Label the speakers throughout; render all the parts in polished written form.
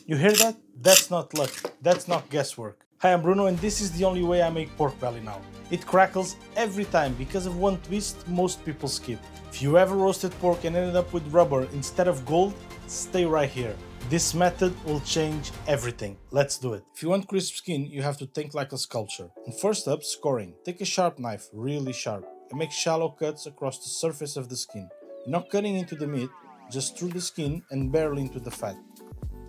Speaker 1: You hear that? That's not luck, that's not guesswork. Hi, I'm Bruno and this is the only way I make pork belly now. It crackles every time because of one twist most people skip. If you ever roasted pork and ended up with rubber instead of gold, stay right here. This method will change everything. Let's do it. If you want crisp skin, you have to think like a sculpture. And first up, scoring. Take a sharp knife, really sharp, and make shallow cuts across the surface of the skin. You're not cutting into the meat, just through the skin and barely into the fat.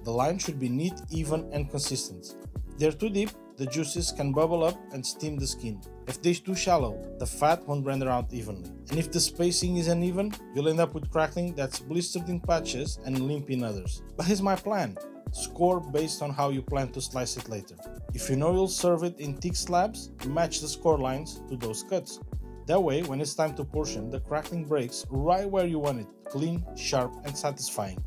Speaker 1: The line should be neat, even and consistent. If they're too deep, the juices can bubble up and steam the skin. If they're too shallow, the fat won't render out evenly. And if the spacing is uneven, you'll end up with crackling that's blistered in patches and limp in others. But here's my plan. Score based on how you plan to slice it later. If you know you'll serve it in thick slabs, match the score lines to those cuts. That way, when it's time to portion, the crackling breaks right where you want it, clean, sharp and satisfying.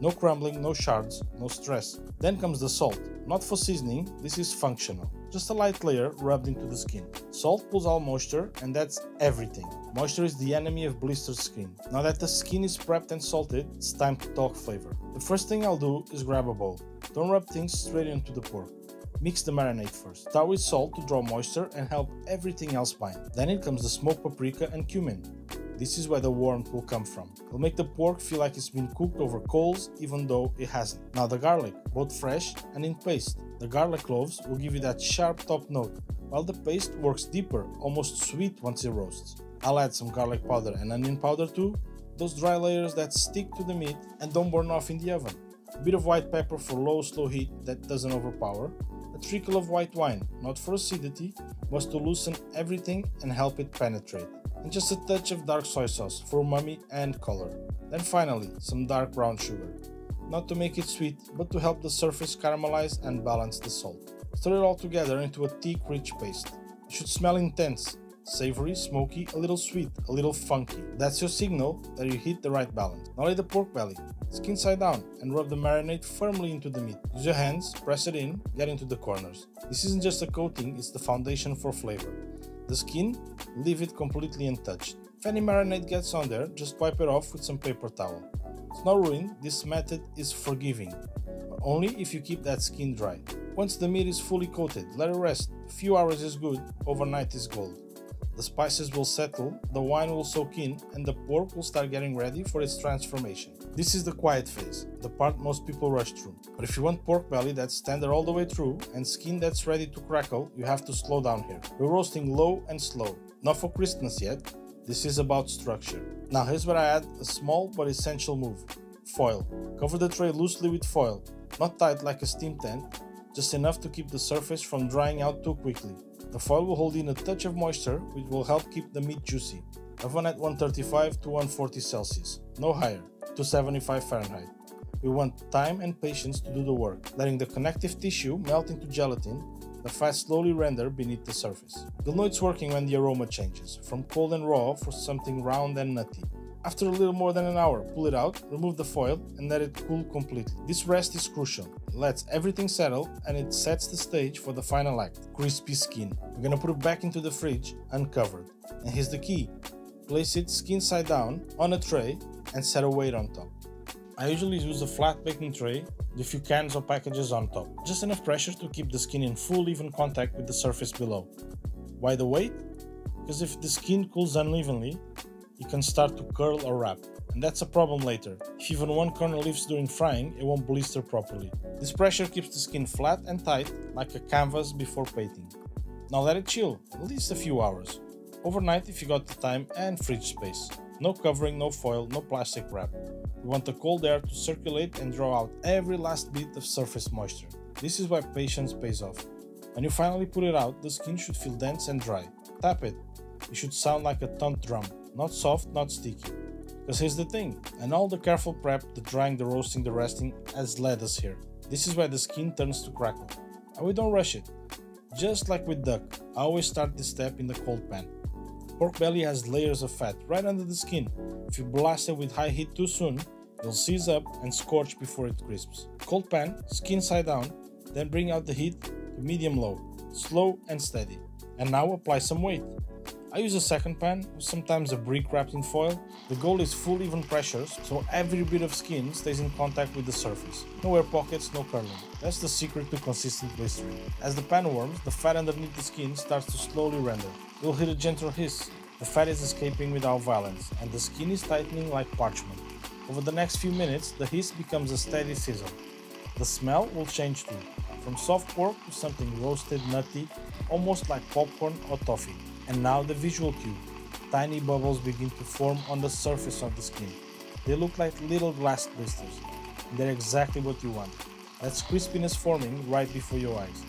Speaker 1: No crumbling, no shards, no stress. Then comes the salt. Not for seasoning, this is functional. Just a light layer rubbed into the skin. Salt pulls out moisture and that's everything. Moisture is the enemy of blistered skin. Now that the skin is prepped and salted, it's time to talk flavor. The first thing I'll do is grab a bowl. Don't rub things straight into the pork. Mix the marinade first. Start with salt to draw moisture and help everything else bind. Then it comes the smoked paprika and cumin. This is where the warmth will come from. It'll make the pork feel like it's been cooked over coals even though it hasn't. Now the garlic, both fresh and in paste. The garlic cloves will give you that sharp top note, while the paste works deeper, almost sweet once it roasts. I'll add some garlic powder and onion powder too, those dry layers that stick to the meat and don't burn off in the oven. A bit of white pepper for low, slow heat that doesn't overpower. A trickle of white wine, not for acidity, but to loosen everything and help it penetrate. And just a touch of dark soy sauce for umami and color. Then finally, some dark brown sugar. Not to make it sweet, but to help the surface caramelize and balance the salt. Stir it all together into a thick, rich paste. It should smell intense, savory, smoky, a little sweet, a little funky. That's your signal that you hit the right balance. Now lay the pork belly, skin side down, and rub the marinade firmly into the meat. Use your hands, press it in, get into the corners. This isn't just a coating, it's the foundation for flavor. The skin, leave it completely untouched. If any marinade gets on there, just wipe it off with some paper towel. It's not ruined, this method is forgiving, but only if you keep that skin dry. Once the meat is fully coated, let it rest. A few hours is good, overnight is gold. The spices will settle, the wine will soak in, and the pork will start getting ready for its transformation. This is the quiet phase, the part most people rush through. But if you want pork belly that's tender all the way through and skin that's ready to crackle, you have to slow down here. We're roasting low and slow. Not for crispness yet, this is about structure. Now here's where I add a small but essential move. Foil. Cover the tray loosely with foil, not tight like a steam tent, just enough to keep the surface from drying out too quickly. The foil will hold in a touch of moisture, which will help keep the meat juicy. Oven at 135 to 140 Celsius, no higher, 275 Fahrenheit. We want time and patience to do the work, letting the connective tissue melt into gelatin, the fat slowly render beneath the surface. You'll know it's working when the aroma changes, from cold and raw for something round and nutty. After a little more than an hour, pull it out, remove the foil, and let it cool completely. This rest is crucial. It lets everything settle, and it sets the stage for the final act, crispy skin. We're gonna put it back into the fridge, uncovered. And here's the key. Place it skin side down, on a tray, and set a weight on top. I usually use a flat baking tray with a few cans or packages on top. Just enough pressure to keep the skin in full even contact with the surface below. Why the weight? Because if the skin cools unevenly, it can start to curl or wrap, and that's a problem later. If even one corner lifts during frying, it won't blister properly. This pressure keeps the skin flat and tight, like a canvas before plating. Now let it chill, at least a few hours. Overnight if you got the time and fridge space. No covering, no foil, no plastic wrap. We want the cold air to circulate and draw out every last bit of surface moisture. This is why patience pays off. When you finally put it out, the skin should feel dense and dry. Tap it. It should sound like a toned drum. Not soft, not sticky. Because here's the thing, and all the careful prep, the drying, the roasting, the resting has led us here. This is where the skin turns to crackle. And we don't rush it. Just like with duck, I always start this step in the cold pan. Pork belly has layers of fat right under the skin. If you blast it with high heat too soon, it'll seize up and scorch before it crisps. Cold pan, skin side down, then bring out the heat to medium-low, slow and steady. And now apply some weight. I use a second pan, sometimes a brick wrapped in foil. The goal is full even pressures, so every bit of skin stays in contact with the surface. No air pockets, no curling. That's the secret to consistent blistering. As the pan warms, the fat underneath the skin starts to slowly render. You'll hear a gentle hiss. The fat is escaping without violence, and the skin is tightening like parchment. Over the next few minutes, the hiss becomes a steady sizzle. The smell will change too, from soft pork to something roasted, nutty, almost like popcorn or toffee. And now the visual cue. Tiny bubbles begin to form on the surface of the skin. They look like little glass blisters. They're exactly what you want. That's crispiness forming right before your eyes.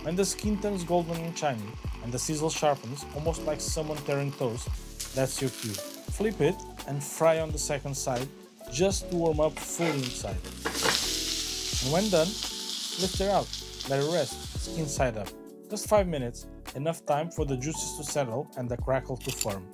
Speaker 1: When the skin turns golden and shiny, and the sizzle sharpens, almost like someone tearing toast, that's your cue. Flip it and fry on the second side, just to warm up fully inside. And when done, lift it out, let it rest, skin side up. Just 5 minutes, enough time for the juices to settle and the crackle to form.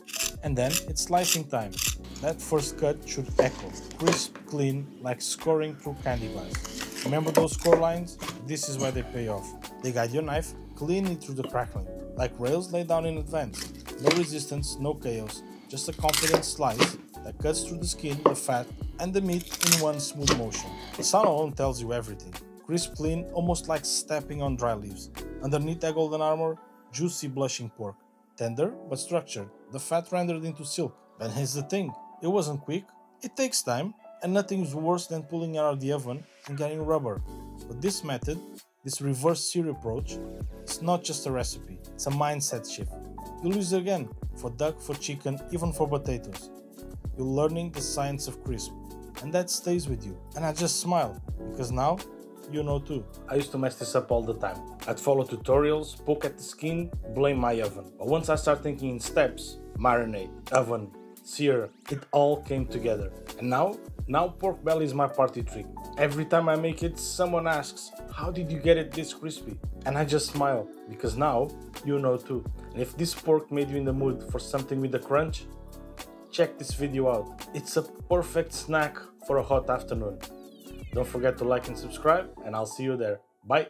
Speaker 1: And then it's slicing time. That first cut should echo, crisp, clean, like scoring through candy bars. Remember those score lines? This is why they pay off. They guide your knife cleanly through the crackling, like rails laid down in advance. No resistance, no chaos, just a confident slice that cuts through the skin, the fat, and the meat in one smooth motion. The sound alone tells you everything. Crisp, clean, almost like stepping on dry leaves. Underneath that golden armor, juicy blushing pork. Tender but structured, the fat rendered into silk. But here's the thing, it wasn't quick. It takes time, and nothing's worse than pulling it out of the oven and getting rubber. But this method, this reverse sear approach, it's not just a recipe, it's a mindset shift. You'll use it again, for duck, for chicken, even for potatoes. You're learning the science of crisp, and that stays with you. And I just smile, because now, you know too. I used to mess this up all the time. I'd follow tutorials, poke at the skin, blame my oven. But once I start thinking in steps, marinate, oven, sear, it all came together. And now pork belly is my party trick. Every time I make it, someone asks, how did you get it this crispy? And I just smile, because now, you know too. And if this pork made you in the mood for something with a crunch, check this video out. It's a perfect snack for a hot afternoon. Don't forget to like and subscribe, and I'll see you there.